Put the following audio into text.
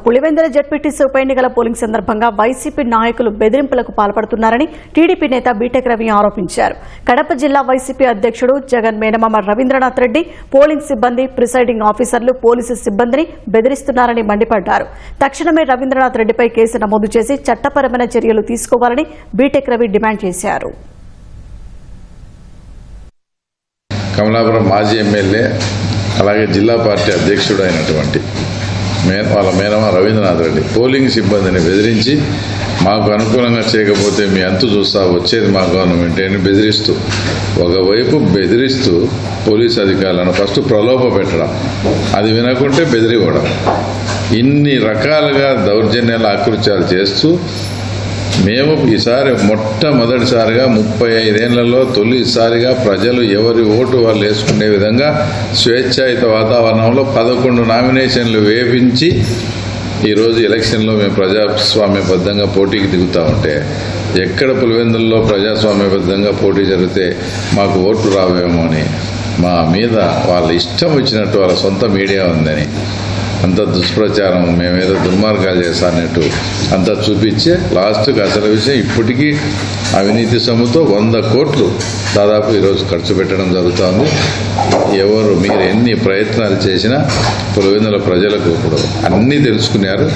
Pulivendula ZPTC ఉప ఎన్నికల polling సందర్భంగా వైసీపీ నాయకులు బెదిరింపులకు పాల్పడుతున్నారని టీడీపీ నేత బీటెక్ రవి ఆరోపించారు. కడప జిల్లా వైసీపీ అధ్యక్షుడు జగన్ మేనమామ రవీంద్రనాథ్ రెడ్డి పోలింగ్ సిబ్బంది, ప్రిసైడింగ్ ఆఫీసర్లు, పోలీసు సిబ్బందిని బెదిరిస్తున్నారని మండిపడ్డారు. తక్షణమే రవీంద్రనాథ్ రెడ్డిపై కేసు నమోదు చేసి చట్టపరమైన చర్యలు తీసుకోవాలని బీటెక్ రవి డిమాండ్ చేశారు. కమలాపురం మాజీ ఎమ్మెల్యే అలాగే జిల్లా పార్టీ అధ్యక్షుడు అయినటువంటి వాళ్ళ మేనమా రవీంద్రనాథ్ రెడ్డి పోలింగ్ సిబ్బందిని బెదిరించి మాకు అనుకూలంగా చేయకపోతే మీ అంతు చూస్తా వచ్చేది మా గవర్నమెంట్ అని బెదిరిస్తూ ఒకవైపు బెదిరిస్తూ పోలీసు అధికారులను ఫస్ట్ ప్రలోభ పెట్టడం, అది వినకుంటే బెదిరివ్వడం, ఇన్ని రకాలుగా దౌర్జన్యాలు ఆకృత్యాలు చేస్తూ మేము ఈసారి మొట్టమొదటిసారిగా 35 ఏళ్లలో తొలిసారిగా ప్రజలు ఎవరి ఓటు వాళ్ళు వేసుకునే విధంగా స్వేచ్ఛాయుత వాతావరణంలో 11 నామినేషన్లు వేపించి ఈరోజు ఎలక్షన్లో మేము ప్రజాస్వామ్యబద్ధంగా పోటీకి దిగుతూ ఉంటే ఎక్కడ పులివెందుల్లో ప్రజాస్వామ్యబద్ధంగా పోటీ జరిగితే మాకు ఓట్లు రావేమో అని మా మీద వాళ్ళ ఇష్టం వచ్చినట్టు వాళ్ళ సొంత మీడియా ఉందని అంత దుష్ప్రచారం, మేమేదో దుర్మార్గాలు చేస్తానట్టు అంతా చూపించే లాస్ట్కి అసలు విషయం ఇప్పటికీ అవినీతి సొమ్ముతో 100 కోట్లు దాదాపు ఈరోజు ఖర్చు పెట్టడం జరుగుతుంది. మీరు ఎన్ని ప్రయత్నాలు చేసినా పులివెందుల ప్రజలకు ఇప్పుడు అన్నీ తెలుసుకున్నారు.